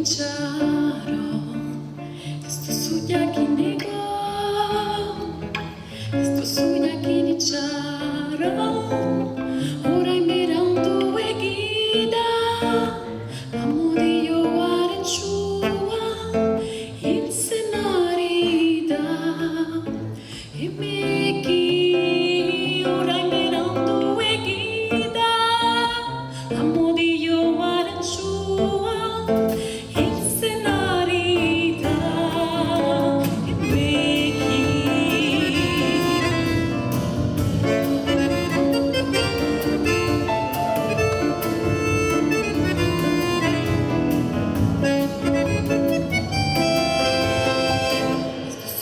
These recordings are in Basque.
čarom, esto suja ki nego, esto suja ki ni čarom, orai mirando e guida, amo Dio arančua, il senarida, e me ki orai mirando e guida, amo Dio arančua.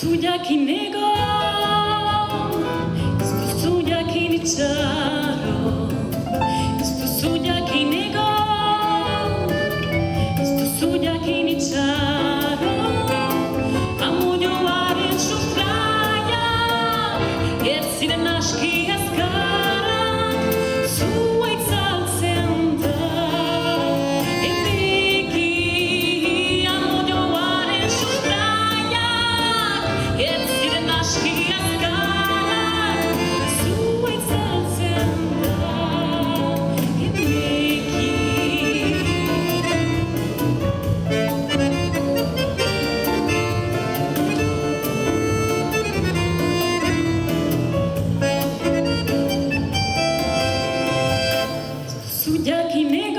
Suja ki nego, esto suja ki ni čaro, esto suja ki nego, esto suja ki ni čaro, amo Dio aranču fraja, jer si da naš ki askara, suaj salcenda, e beki, amo Dio aranču fraja, jer si da naš ki askara, suaj salcenda, e beki. Suja ki nego.